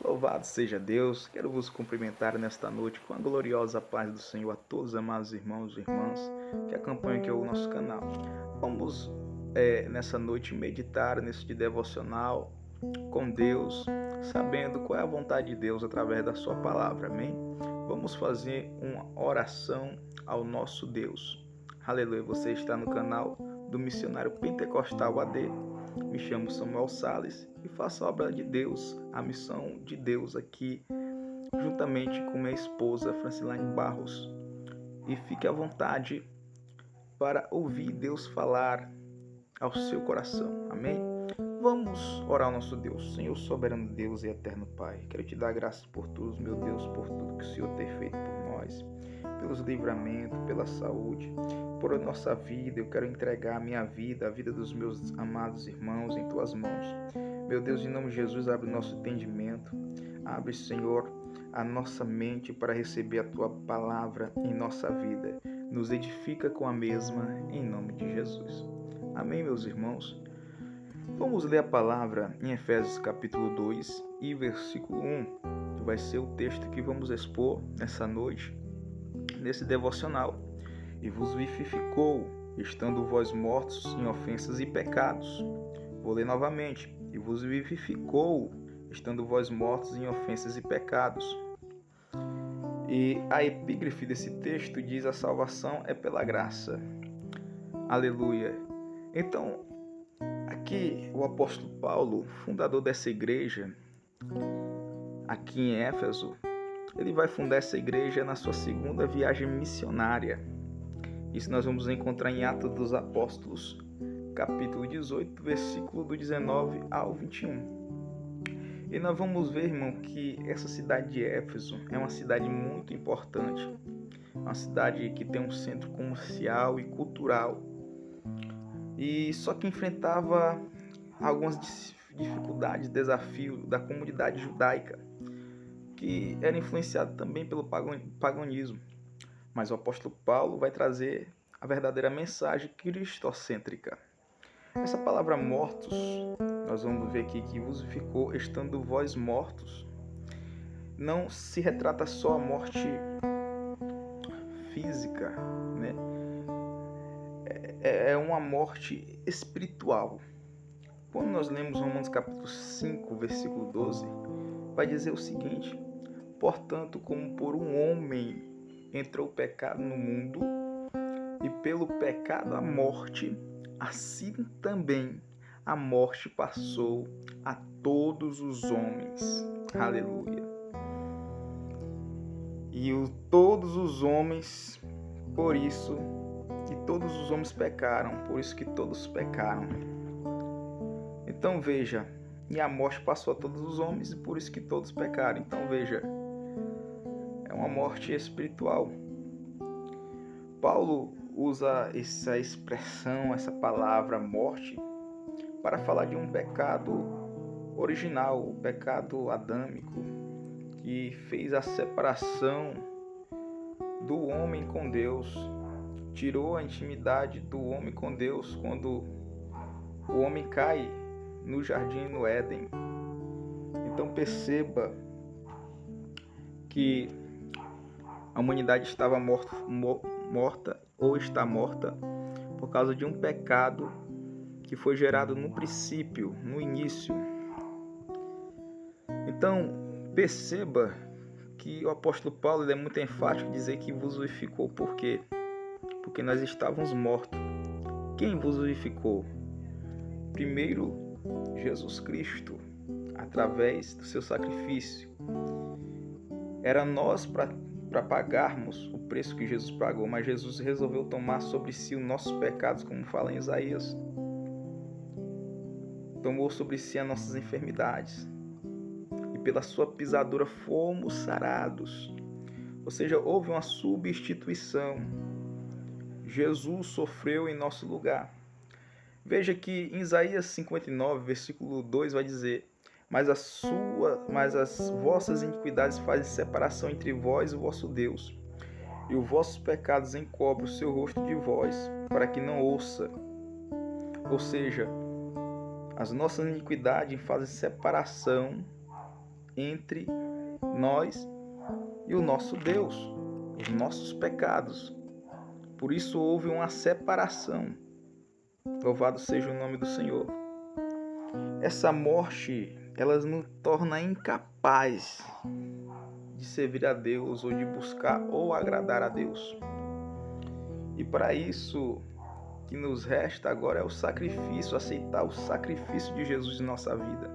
Louvado seja Deus, quero vos cumprimentar nesta noite com a gloriosa paz do Senhor a todos, amados irmãos e irmãs que acompanham aqui o nosso canal. Vamos nessa noite meditar neste devocional com Deus, sabendo qual é a vontade de Deus através da sua palavra, amém? Vamos fazer uma oração ao nosso Deus. Aleluia, você está no canal do Missionário Pentecostal AD. Me chamo Samuel Sales e faço a obra de Deus, a missão de Deus aqui, juntamente com minha esposa Francilane Barros. E fique à vontade para ouvir Deus falar ao seu coração, amém? Vamos orar ao nosso Deus. Senhor soberano Deus e eterno Pai, quero te dar graças por tudo, meu Deus, por tudo que o Senhor tem feito por nós, pelos livramentos, pela saúde, por a nossa vida. Eu quero entregar a minha vida, a vida dos meus amados irmãos em tuas mãos. Meu Deus, em nome de Jesus, abre o nosso entendimento, abre, Senhor, a nossa mente para receber a tua palavra em nossa vida. Nos edifica com a mesma, em nome de Jesus. Amém, meus irmãos? Vamos ler a palavra em Efésios capítulo 2 e versículo 1, que vai ser o texto que vamos expor nessa noite, nesse devocional. E vos vivificou, estando vós mortos em ofensas e pecados. Vou ler novamente. E vos vivificou, estando vós mortos em ofensas e pecados. E a epígrafe desse texto diz: a salvação é pela graça. Aleluia. Então, aqui o apóstolo Paulo, fundador dessa igreja, aqui em Éfeso, ele vai fundar essa igreja na sua segunda viagem missionária. Isso nós vamos encontrar em Atos dos Apóstolos, capítulo 18, versículo do 19 ao 21. E nós vamos ver, irmão, que essa cidade de Éfeso é uma cidade muito importante, uma cidade que tem um centro comercial e cultural, e só que enfrentava algumas dificuldades, desafios da comunidade judaica, que era influenciada também pelo paganismo. Mas o apóstolo Paulo vai trazer a verdadeira mensagem cristocêntrica. Essa palavra mortos, nós vamos ver aqui que vos ficou estando vós mortos. Não se retrata só a morte física, né? É uma morte espiritual. Quando nós lemos Romanos capítulo 5, versículo 12, vai dizer o seguinte: portanto, como por um homem entrou o pecado no mundo, e pelo pecado a morte, assim também a morte passou a todos os homens. Aleluia. E todos os homens, por isso, e todos os homens pecaram, por isso que todos pecaram. Então veja, e a morte passou a todos os homens, e por isso que todos pecaram. Então veja, é uma morte espiritual. Paulo usa essa expressão, essa palavra morte, para falar de um pecado original, o pecado adâmico, que fez a separação do homem com Deus, tirou a intimidade do homem com Deus quando o homem cai no jardim no Éden. Então perceba que a humanidade estava morta ou está morta por causa de um pecado que foi gerado no princípio, no início. Então perceba que o apóstolo Paulo é muito enfático em dizer que vos vivificou. Por quê? Porque nós estávamos mortos. Quem vos vivificou? Primeiro, Jesus Cristo, através do seu sacrifício. Era nós para pagarmos o preço que Jesus pagou, mas Jesus resolveu tomar sobre si os nossos pecados, como fala em Isaías. Tomou sobre si as nossas enfermidades, e pela sua pisadura fomos sarados. Ou seja, houve uma substituição. Jesus sofreu em nosso lugar. Veja que em Isaías 59, versículo 2 vai dizer: Mas as vossas iniquidades fazem separação entre vós e o vosso Deus, e os vossos pecados encobrem o seu rosto de vós, para que não ouça. Ou seja, as nossas iniquidades fazem separação entre nós e o nosso Deus, os nossos pecados. Por isso houve uma separação. Louvado seja o nome do Senhor. Essa morte, ela nos torna incapaz de servir a Deus ou de buscar ou agradar a Deus. E para isso, o que nos resta agora é o sacrifício, aceitar o sacrifício de Jesus em nossa vida.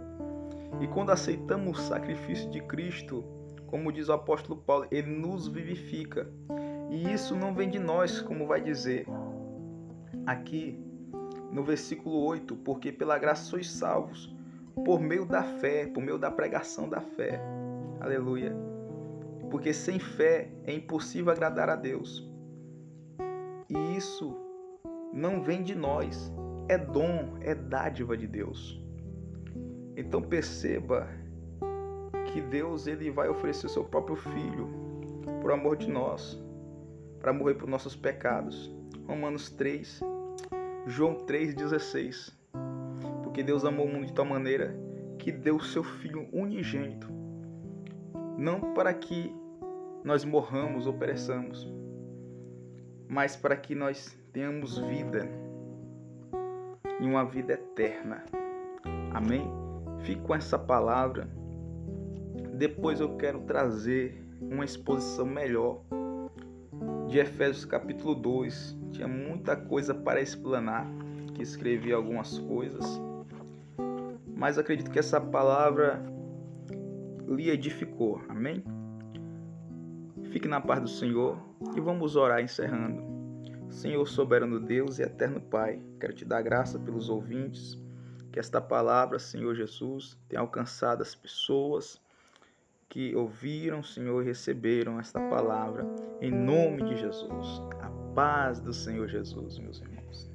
E quando aceitamos o sacrifício de Cristo, como diz o apóstolo Paulo, ele nos vivifica. E isso não vem de nós, como vai dizer aqui no versículo 8, porque pela graça sois salvos, por meio da fé, por meio da pregação da fé. Aleluia. Porque sem fé é impossível agradar a Deus. E isso não vem de nós, é dom, é dádiva de Deus. Então perceba que Deus ele vai oferecer o seu próprio Filho por amor de nós, para morrer por nossos pecados. Romanos 3, João 3,16. Porque Deus amou o mundo de tal maneira que deu o seu Filho unigênito, não para que nós morramos ou pereçamos, mas para que nós tenhamos vida e uma vida eterna. Amém? Fique com essa palavra. Depois eu quero trazer uma exposição melhor de Efésios capítulo 2. Tinha muita coisa para explanar, que escrevi algumas coisas, mas acredito que essa palavra lhe edificou. Amém? Fique na paz do Senhor e vamos orar encerrando. Senhor soberano Deus e eterno Pai, quero te dar graça pelos ouvintes, que esta palavra, Senhor Jesus, tenha alcançado as pessoas que ouviram, Senhor, e receberam esta palavra, em nome de Jesus. A paz do Senhor Jesus, meus irmãos.